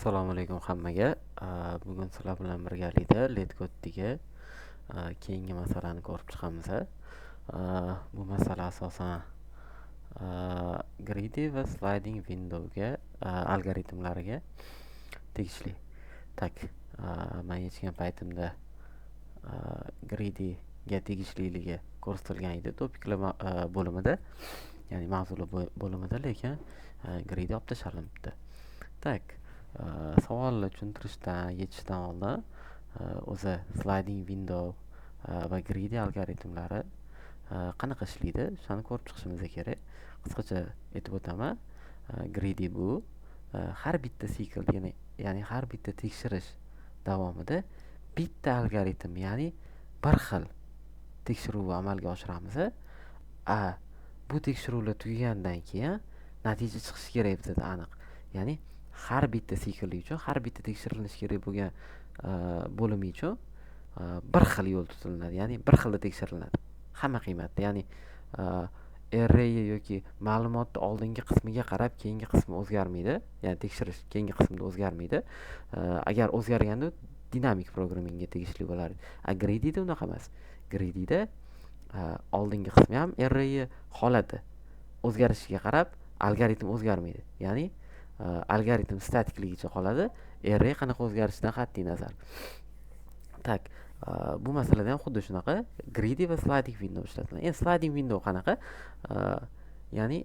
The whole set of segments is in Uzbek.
Assalomu alaykum hammaga. Bugun sizlar bilan birgalikda Let'Go'dagi keyingi masalani ko'rib chiqamiz. Bu masala asosan greedy va sliding windowga algoritmlariga tegishli. Men yechgan paytimda greedyga tegishliligi ko'rsatilgan edi topiklar bo'limida, ya'ni mavzular bo'limida, lekin greedy olib tashlanibdi. Savolni tushuntirishdan yechishdan oldin o'zi sliding window va greedy algoritmlari qanaqa ishlaydi, shuni ko'rib chiqishimiz kerak. Qisqacha aytib o'taman. Greedy bu har bitta siklni, ya'ni har bitta tekshirish davomida bitta algoritm, ya'ni bir xil tekshiruvni amalga oshiramiz. Bu tekshiruvlar tugagandan keyin natija chiqishi kerak bizda aniq. Ya'ni har bitta sikl uchun, har bitta tekshirilishi kerak bo'lgan bo'limi uchun bir xil yo'l tutiladi, ya'ni bir xilda tekshiriladi hamma qiymatda. Ya'ni array yoki ma'lumotni oldingi qismiga qarab keyingi qismi o'zgarmaydi, ya'ni tekshirish keyingi qismida o'zgarmaydi. Agar o'zgarganda dinamik programmingga tegishli bo'ladi. Greedyda unaqa emas. Greedyda oldingi qismi ham array holati o'zgarishiga qarab algoritm o'zgarmaydi. Ya'ni algoritm statikligicha qoladi, array qanaqa o'zgarishidan qat'iy nazar. Bu masalada ham xuddi shunaqa greedy va sliding window ishlatiladi. Endi sliding window qanaqa? Ya'ni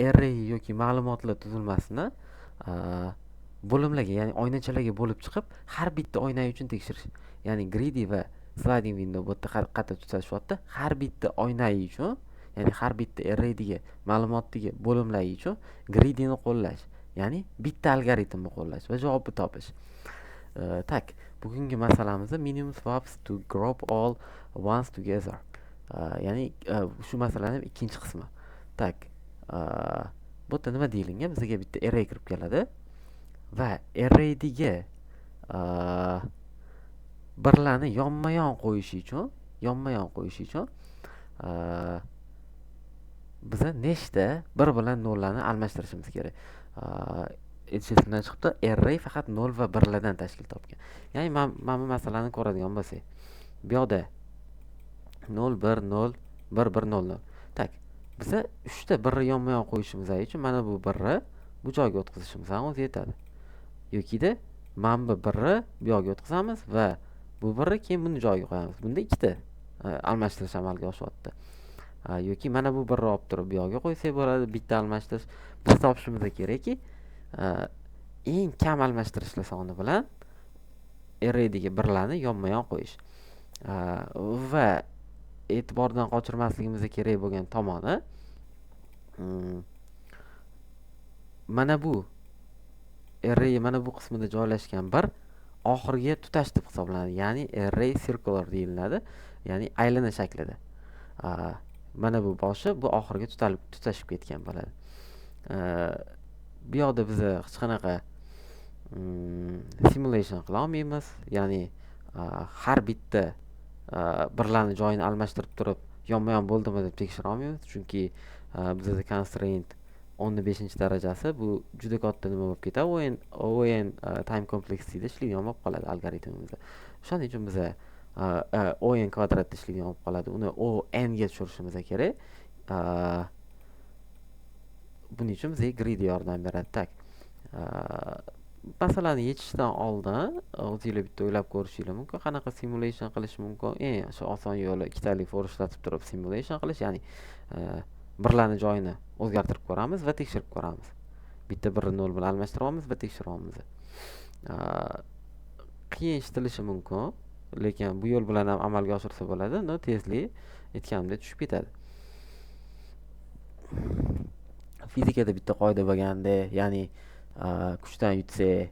array yoki ma'lumotlar tuzilmasini bo'limlarga, ya'ni oynachalarga bo'lib chiqib, har bitta oyna uchun tekshirish. Ya'ni greedy va sliding window bu yerda qattiq tutashyapti. Har bitta oyna uchun, ya'ni har bitta arraydagi ma'lumotdagi bo'limlar uchun greedyni qo'llash. Ya'ni bitta algoritmni qo'llash va javobni topish. Bugungi masalamizda minimum swaps to group all ones together. Ya'ni shu masalaning ikkinchi qismi. Bu yerda nima deyilgan? Bizga bitta array kirib keladi va arraydagi birlarni yonma-yon qo'yish uchun biza nechta bir bilan nollarni almashtirishimiz kerak. Shundan chiqibdi, array faqat 0 va 1 lardan tashkil topgan. Ya'ni mana bu masalani ko'radigan bo'lsak, bu yoqda 0 1 0 1 1 0 0. Biza 3 ta 1 ni yonma-yon qo'yishimiz uchun mana bu 1 ni bu joyga o'tkazishimiz ham o'zi yetadi. Yokida mana bu 1 ni bu yoqqa o'tkazamiz va bu 1 ni keyin buni joyiga qo'yamiz. Bunda ikkita almashtirish amalga oshyapti. Yoki mana bu 1 ni olib turib bu yoqqa qo'ysak bo'ladi, bitta almashtirish. Biz topishimiz kerakki, eng kam almashtirishlar soni bilan arraydagi birlarni yonma-yon qo'yish. Va e'tibordan qochirmasligimiz kerak bo'lgan tomoni, mana bu array mana bu qismida joylashgan bir oxiriga tutash deb hisoblanadi. Ya'ni array circular deyiladi, ya'ni aylana shaklida. Mana bu boshi bu oxiriga tutashib ketgan bo'ladi. Bu yoqda biz hech qanaqa simulation qila olmaymiz. Ya'ni har bitta birlarni joyini almashtirib turib yonma-yon bo'ldimi deb tekshira olmaymiz, chunki bizda constraint 10^5 bu juda katta nima bo'lib ketadi. ON time complexityda ishlaydigan bo'lib qoladi algoritmimizda. Shuning uchun biz ON kvadratda ishlaydigan bo'lib qoladi. Uni ON ga tushirishimiz kerak. Buning uchun bizga greedy yordam beradi. Masalani yechishdan oldin o'zingizlar bitta o'ylab ko'rishingiz mumkin. Qanaqa simulation qilish mumkin? Eng oson yo'li ikkitali for ishlatib turib simulation qilish, ya'ni birlarni joyini o'zgartirib ko'ramiz va tekshirib ko'ramiz. Bitta 1 ni 0 bilan almashtiramiz va tekshiramiz. Qiyin eshitilishi mumkin, lekin bu yo'l bilan ham amalga oshirsa bo'ladi. Tezlik aytganimdek tushib ketadi. Fizikada bitta qoida bo'lganda, ya'ni kuchdan yutsak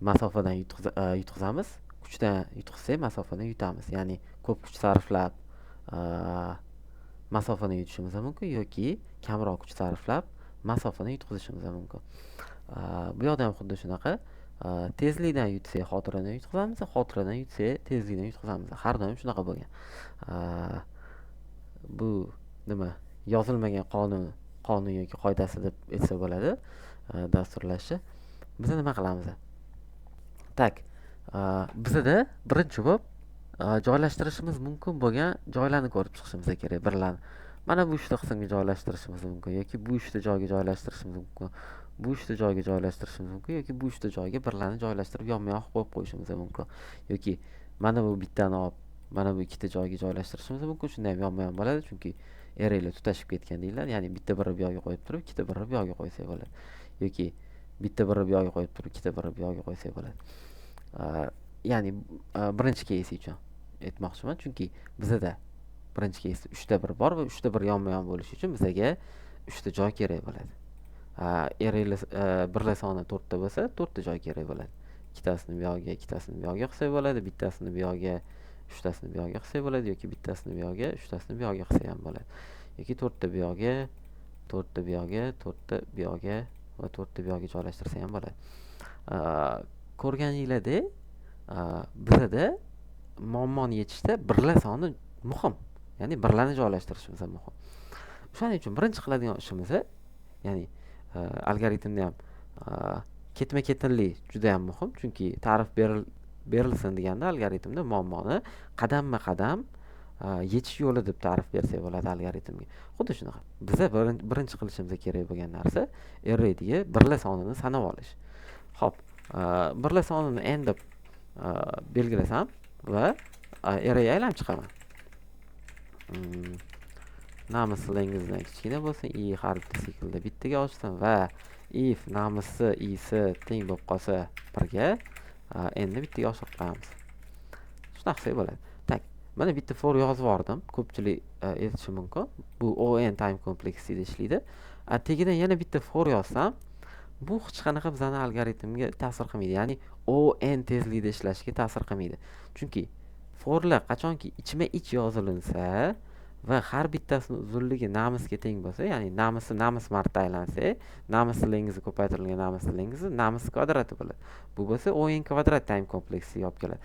masofadan yutqizamiz, kuchdan yutqizsak masofadan yutamiz. Ya'ni ko'p kuch sarflab masofani yutishimiz mumkin yoki kamroq kuch sarflab masofani yutqizishimiz mumkin. Bu yoqda ham xuddi shunaqa. Tezlikdan yutsak xotiradan yutqizamiz, xotiradan yutsak tezlikdan yutqizamiz. Har doim shunaqa bo'lgan. Bu nima? Yozilmagan qonun yoki qoidasi deb aytsa bo'ladi dasturlashni. Biz nima qilamiz? Tak. Bizada birinchi bo'lib joylashtirishimiz mumkin bo'lgan joylarni ko'rib chiqishimiz kerak. Birlarni mana bu uchta qismga joylashtirishimiz mumkin yoki bu uchta joyga joylashtirishimiz mumkin. Bu uchta joyga joylashtirishimiz mumkin yoki bu uchta joyga birlarni joylashtirib yonma-yon qo'yib qo'yishimiz mumkin. Yoki mana bu bittani olib mana bu ikkita joyga joylashtirishimiz mumkin. Shunda ham yonma-yon bo'ladi, chunki arraylar tutashib ketgan deyiladi. Ya'ni bitta birni bu yoqqa qo'yib turib, ikkita birni bu yoqqa qo'ysak bo'ladi. Yoki bitta birni bu yoqqa qo'yib turib, ikkita birni bu yoqqa qo'ysak bo'ladi. Ya'ni birinchi case uchun aytmoqchiman, chunki bizada birinchi case 3 ta bir bor va 3 ta bir yonma-yon bo'lishi uchun bizga 3 ta joy kerak bo'ladi. Arraylar birlar soni 4 ta bo'lsa, 4 ta joy kerak bo'ladi. Ikkitasini bu yoqqa, ikkitasini bu yoqqa qilsak bo'ladi, bittasini bu yoqqa, 3 tasini bu yoqqa qilsak bo'ladi yoki bittasini bu yoqqa, 3 tasini bu yoqqa qilsak ham bo'ladi. Yoki 4 ta bu yoqqa, 4 ta bu yoqqa, 4 ta bu yoqqa va 4 ta bu yoqqa joylashtirsa ham bo'ladi. Ko'rganinglardek, bizada muammoni yechishda birlar soni muhim. Ya'ni birlarni joylashtirishimiz ham muhim. O'shaning uchun birinchi qiladigan ishimiz, ya'ni algoritmda ham ketma-ketinlik juda ham muhim, chunki ta'rif berilsin deganda algoritmda muammoni qadamma-qadam yechish yo'li deb ta'rif bersak bo'ladi algoritmga. Xuddi shunaqa. Biza birinchi qilishimiz kerak bo'lgan narsa arraydagi birlar sonini sanab olish. Xo'p, birlar sonini n deb belgilasam va arrayga aylanib chiqaman. Namusliingizdan kichkina bo'lsin, i harfi siklda bittaga ochsin va if namusi i'si teng bo'lib qolsa 1 ga endi bittaga oshirib qo'yamiz. Shunaqa qilsak bo'ladi. Tak, mana bitta for yozib yubordim. Ko'pchilik aytishi mumkin. Bu on time kompleksida ishlaydi. Tegidan yana bitta for yozsam, bu hech qanaqa bizani algoritmga ta'sir qilmaydi. Ya'ni on tezlikda ishlashiga ta'sir qilmaydi. Chunki forlar qachonki ichma-ich yozilinsa va har bittasini uzunligi namusga teng bo'lsa, ya'ni namus marta aylansa, namusliingizni ko'paytirilgan namusliingizni namus kvadrati bo'ladi. Bu bo'lsa on kvadrat time kompleksiga olib keladi.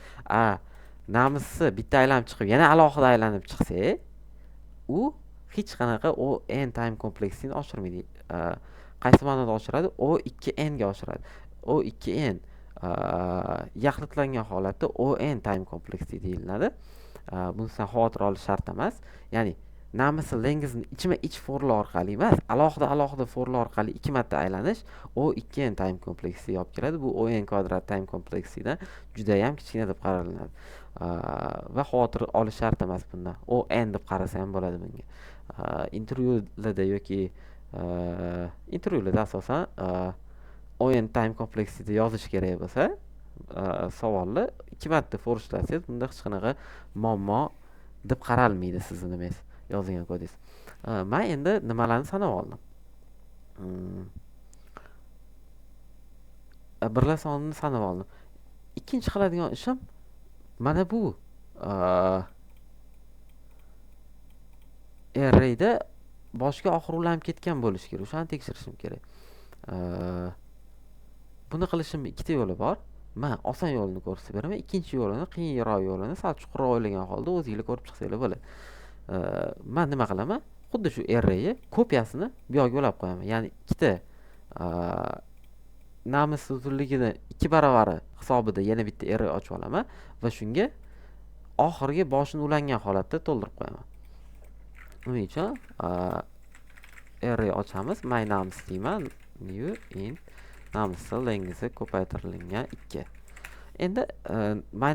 Namusni bitta aylanib chiqib, yana alohida aylanib chiqsa, u hech qanaqa on time kompleksini oshirmaydi. Qaysi ma'noda oshiradi? O2n ga oshiradi. O2n yaxlitlangan holatda on time kompleksi deyiladi. Bundan xavotir olish shart emas. Ya'ni namusliingizni ichma-ich forlar orqali emas, alohida forlar orqali 2 marta aylanish O2n time kompleksiga olib keladi. Bu on kvadrat time kompleksidan juda ham kichkina deb qaraladi. Va xavotir olish shart emas bundan. On deb qarasa ham bo'ladi bunga. Intervyularda yoki intervyularda asosan on time kompleksida yozish kerak bo'lsa, savolni 2 marta for ishlasangiz, bunda hech qanaqa muammo deb qaralmaydi sizni nimangiz, yozgan kodingiz. Men endi nimalarni sanab oldim? Birlar sonini sanab oldim. Ikkinchi qiladigan ishim mana bu arrayda boshqa oxir ulanib ketgan bo'lishi kerak. O'shani tekshirishim kerak. Buni qilishim ikkita yo'li bor. Men oson yo'lini ko'rsatib beraman. Ikkinchi yo'lini, qiyinroq yo'lini sal chuqurroq o'ylagan holda o'zingizlar ko'rib chiqsanglar bo'ladi. Men nima qilaman? Xuddi shu arrayni kopiyasini bu yoqqa ulab qo'yaman. Ya'ni ikkita namus uzunligini 2 baravari hisobida yana bitta array ochib olaman va shunga oxirgi boshini ulangan holatda to'ldirib qo'yaman. Uning uchun array ochamiz. My namus deyman. New int namusliingizni ko'paytirilgan 2. Endi my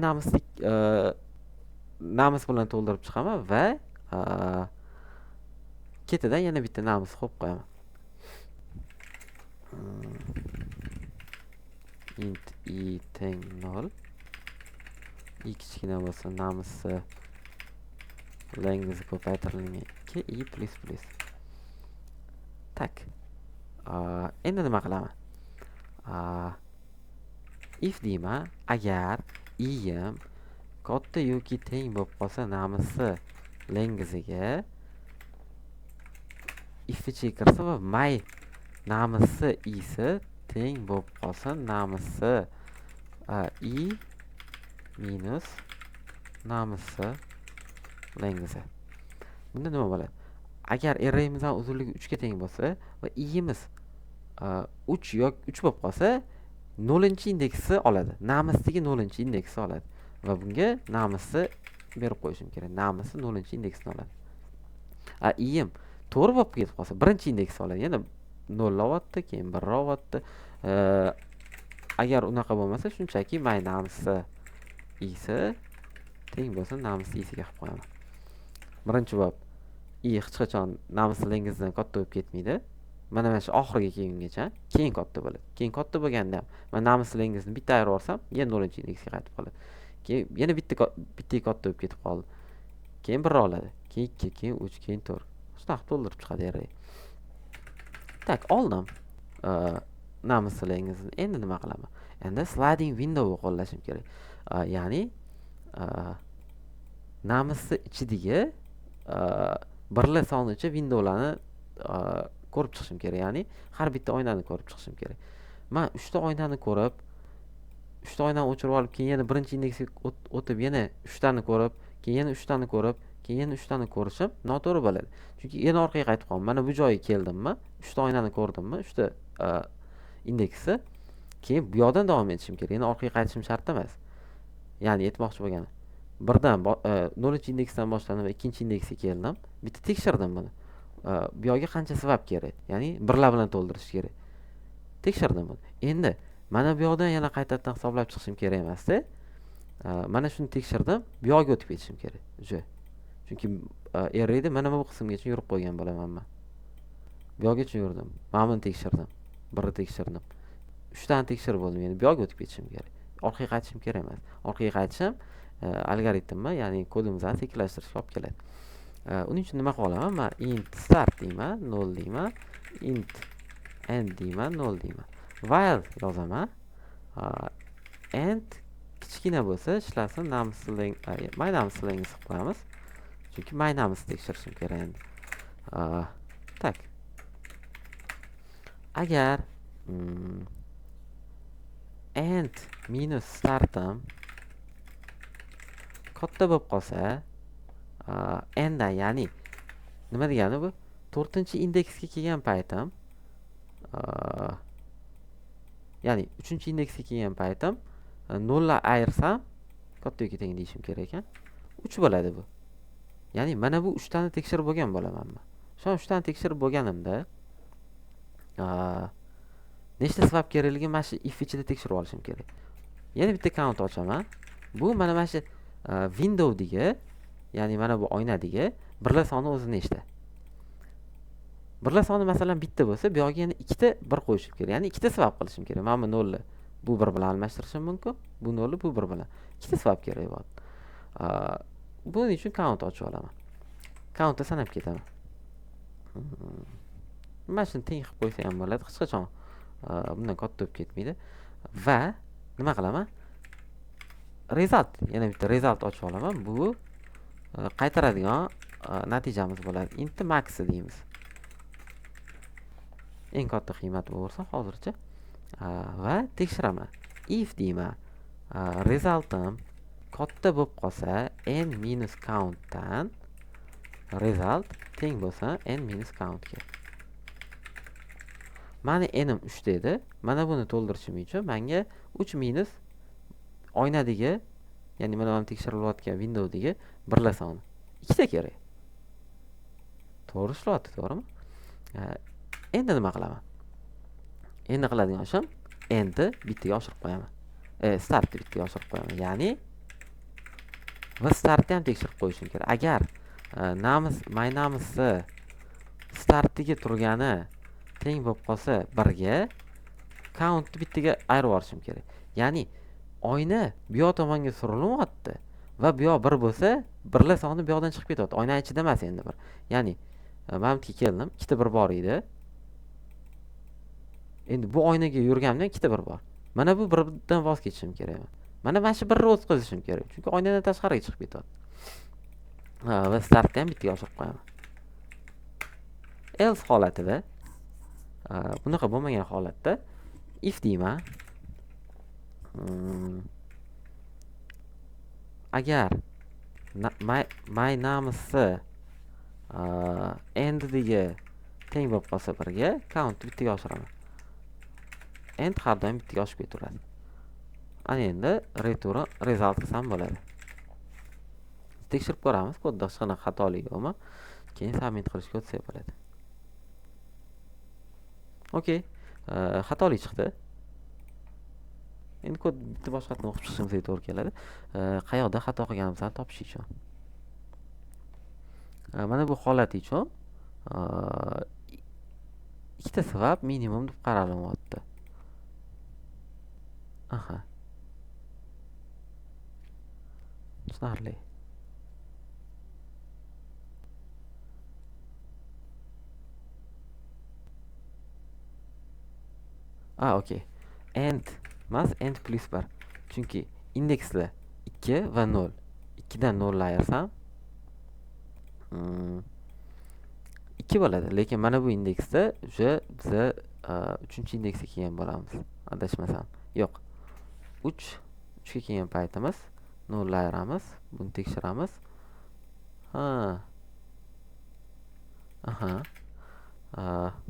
namus bilan to'ldirib chiqaman va ketidan yana bitta namus qo'yib qo'yaman. Int i teng 0. I kichkina bo'lsa namusliingizni ko'paytirilgan 2 i plus. Tak. Endi nima qilaman? If deyman, agar i'im katta yoki teng bo'lib qolsa namusliingizga if ichiga kirsa va my namusi i'si teng bo'lib qolsa namusi i minus namusliingizi. Bunda nima bo'ladi? Agar arraymizning uzunligi 3 ga teng bo'lsa va i'imiz 3 yoki 3 bo'lib qolsa, 0 indeksi oladi. Namsdagi 0 indeksi oladi. Va bunga namsni berib qo'yishim kerak. Namsni 0 indeksini oladi. Iyim to'g'ri bo'lib ketib qolsa, birinchi indeksi oladi. Yana 0 olyapti, keyin 1 olyapti. Agar unaqa bo'lmasa, shunchaki my namsi i'si teng bo'lsa, namsi i'siga qilib qo'yaman. Birinchi bo'lib i hech qachon namsi lengizdan katta bo'lib ketmaydi. Mana shu oxirgi kelgungacha keyin katta bo'ladi. Keyin katta bo'lganda ham men namsi lengizni bitta ayirib olsam, yana 0 indeksga qaytib qoladi. Keyin yana bittaga katta bo'lib ketib qoldi. Keyin 1 oladi. Keyin 2, keyin 3, keyin 4. Shunaqa to'ldirib chiqadi array. Tak, oldim. Namsi lengizni. Endi nima qilaman? Endi sliding windowni qo'llashim kerak. Ya'ni namsi ichidagi birla sonicha windowlarni ko'rib chiqishim kerak. Ya'ni har bitta oynani ko'rib chiqishim kerak. Men 3 ta oynani ko'rib, 3 ta oynani o'chirib olib, keyin yana birinchi indeksga o'tib, yana 3 tani ko'rib, keyin yana 3 tani ko'rib, keyin yana 3 tani ko'rishim noto'g'ri bo'ladi. Chunki yana orqaga qaytib qolaman. Mana bu joyga keldimmi, 3 ta oynani ko'rdimmi, 3 ta indeksi, keyin bu yoqdan davom etishim kerak. Yana orqaga qaytishim shart emas. Ya'ni aytmoqchi bo'lganim, birdan 0 indeksdan boshlanib, ikkinchi indeksga keldim. Bitta tekshirdim buni. Bu yoqqa qancha swap kerak? Ya'ni birlar bilan to'ldirish kerak. Tekshirdim buni. Endi mana bu yoqdan yana qaytadan hisoblab chiqishim kerak emas-da. Mana shuni tekshirdim, bu yoqqa o'tib ketishim kerak. Chunki arrayda mana bu qismgacha yurib qo'ygan bo'laman men. Bu yoqgacha yurdim. Mana buni tekshirdim. Birni tekshirdim. 3 tani tekshirib bo'ldim. Endi bu yoqqa o'tib ketishim kerak. Orqaga qaytishim kerak emas. Orqaga qaytishim algoritmni, ya'ni kodimizni sekinlashtirishga olib keladi. Uning uchun nima qilib olaman? Men int start deyman, 0 deyman, int end deyman, 0 deyman. While yozaman. End kichkina bo'lsa ishlasin, my namsi length qo'yamiz. Chunki my namsi tekshirishim kerak endi. Tak. Agar end minus startim katta bo'lib qolsa, enddan, ya'ni nima degani bu? 4-indeksga kelgan paytim, ya'ni 3-indeksga kelgan paytim 0 ayirsam katta yoki teng deyishim kerak ekan. 3 bo'ladi bu. Ya'ni mana bu 3 tani tekshirib bo'lgan bo'laman men. Shu 3 tani tekshirib bo'lganimda nechta swap kerakligini mana shu if ichida tekshirib olishim kerak. Yana bitta count ochaman. Bu mana shu windowdagi, ya'ni mana bu oynadagi birlar soni o'zi nechta? Birlar soni masalan bitta bo'lsa, bu yoqqa yana 2 ta 1 qo'yishim kerak. Ya'ni 2 ta swap qilishim kerak. Mana bu 0 bu 1 bilan almashtirishim mumkin. Bu 0 bu 1 bilan. 2 ta swap kerak bo'ladi. Buning uchun count ochib olaman. Countni sanab ketaman. Mana shuni teng qilib qo'ysa ham bo'ladi. Hech qachon bundan katta bo'lib ketmaydi. Va nima qilaman? Result, yana bitta result ochib olaman. Bu qaytaradigan natijamiz bo'ladi. Int max deymiz. Eng katta qiymat bo'lsa hozircha. Va tekshiraman. If deyman. Resultim katta bo'lib qolsa, n minus countdan result teng bo'lsa n minus countga. Mani n'im 3 dedi. Mana buni to'ldirishim uchun menga 3 minus oynadagi, ya'ni mana bu tekshirilayotgan windowdagi birlar soni 2 ta kerak. To'g'ri ishlayapti, to'g'rimi? Endi nima qilaman? Endi qiladigan ishim endi bittaga oshirib qo'yaman. Startni bittaga oshirib qo'yaman. Ya'ni va startni ham tekshirib qo'yishim kerak. Agar my namsi startiga turgani teng bo'lib qolsa 1 ga, countni bittaga ayirib yuborishim kerak. Ya'ni oyna bu yoq tomonga surilyapti va bu yoq 1 bo'lsa, birlar soni bu yoqdan chiqib ketyapti. Oyna ichida emas endi 1. Ya'ni men bu yerga keldim, 2 ta 1 bor edi. Endi bu oynaga yurganimda 2 ta 1 bor. Mana bu 1dan voz kechishim kerak. Mana shu 1ni o'tkazishim kerak. Chunki oynadan tashqariga chiqib ketyapti. Va startni ham bittaga oshirib qo'yaman. Else holatida, bunaqa bo'lmagan holatda if deyman. Agar my namsi endidagi teng bo'lib qolsa 1 ga, count bittaga oshiraman. end har doim bittaga oshib ketaveradi. Ana endi return result qilsam bo'ladi. Tekshirib ko'ramiz, kodda hech qanaqa xatolik yo'qmi? Keyin submit qilishga o'tsak bo'ladi. Okey, xatolik chiqdi. Endi kod bitta boshqatdan o'qib chiqishimizga to'g'ri keladi. Qayoqda xato qilganimizni topish uchun. Mana bu holat uchun ikkita sabab minimum deb qaralinyapti. Aha. Tushunarli. Okey. End emas, end plus 1. Chunki indeksda 2 va 0. 2 dan 0 ayrsam 2 bo'ladi. Lekin mana bu indeksda o'sha biz 3-indeksga kelgan bo'lamiz. Adashmasam. Yo'q. 3 ga kelgan paytimiz 0 ayiramiz, buni tekshiramiz. Aha.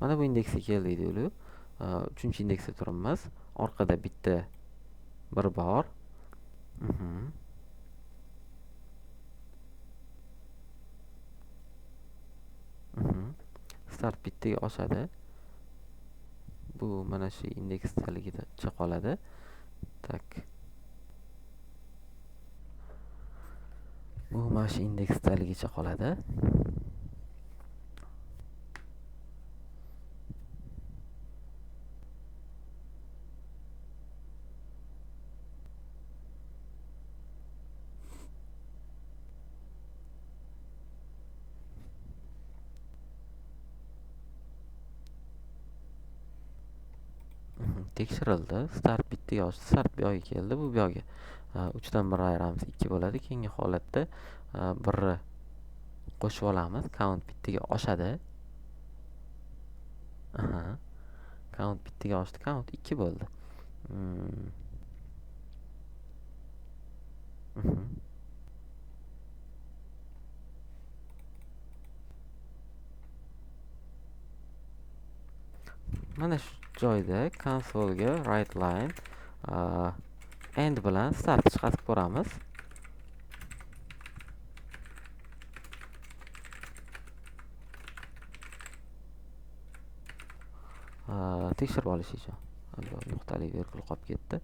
Mana bu indeksga keldik deylik. 3-indeksda turibmiz. Orqada bitta 1 bor. Start bittaga oshadi. Bu mana shu indeksdaligida qoladi. Tak. Bu mana shu indeksdaligicha qoladi. Tekshirildi. Start bittaga oshdi. Start bu yoqqa keldi. Bu yoqqa 3 dan 1 ayiramiz, 2 bo'ladi. Keyingi holatda 1 qo'shib olamiz. Count bittaga oshadi. Count bittaga oshdi. Count 2 bo'ldi. Mana shu joyda konsolga write line end bilan start chiqarib ko'ramiz. Tekshirib olish uchun. Nuqtali virgul qolib ketdi.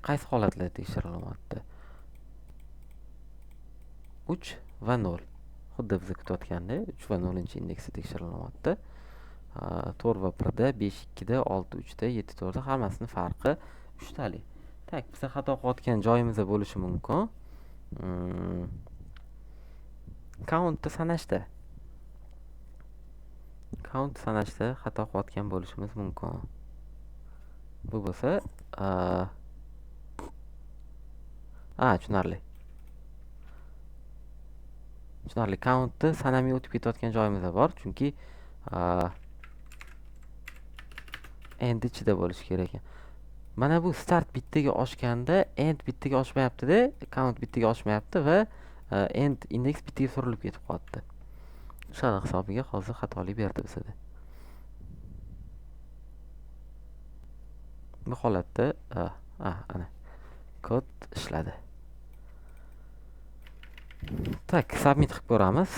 Qaysi holatlar tekshirilyapti? 3 va 0. Xuddi biz kutayotgandek 3 va 0-indeksi tekshirilyapti. 4 va 1 da, 5 2 da, 6 3 da, 7 4 da hammasini farqi 3 talik. Biz xato qilayotgan joyimizda bo'lishi mumkin. Countni sanashda. Count sanashda xato qilayotgan bo'lishimiz mumkin. Bu bo'lsa tushunarli. Countni sanamay o'tib ketayotgan joyimiz bor, chunki end ichida bo'lishi kerak ekan. Mana bu start bittaga oshganda end bittaga oshmayapti-da, count bittaga oshmayapti va end indeks bittaga surilib ketib qoldi. O'shaning hisobiga hozir xatolik berdi bizga. Bu holatda ana kod ishladi. Submit qilib ko'ramiz.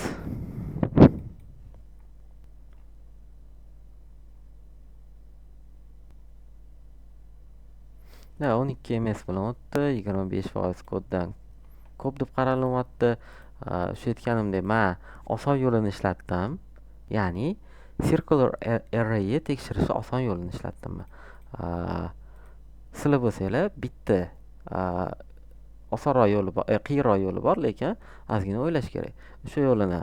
Da 12 ms bilan o'tdi, 25% koddan ko'p deb qaralinyapti. Shu aytganimdek, men oson yo'lini ishlatdim. Ya'ni circular array tekshirishni oson yo'lini ishlatdim men. Sizlar bo'lsanglar bitta osonroq yo'li bor, qiyinroq yo'li bor, lekin ozgina o'ylash kerak. O'sha yo'lini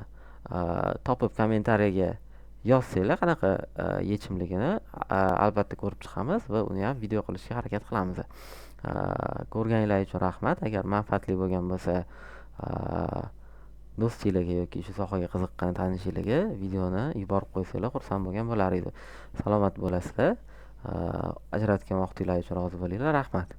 topib kommentariyaga yozsanglar, qanaqa yechimligini albatta ko'rib chiqamiz va uni ham video qilishga harakat qilamiz. Ko'rganinglar uchun rahmat. Agar manfaatli bo'lgan bo'lsa, do'stinglarga yoki shu sohaga qiziqqan tanishinglarga videoni yuborib qo'ysanglar, xursand bo'lgan bo'lar edi. Salomat bo'lasizlar. Ajratgan vaqtinglar uchun rozi bo'linglar. Rahmat.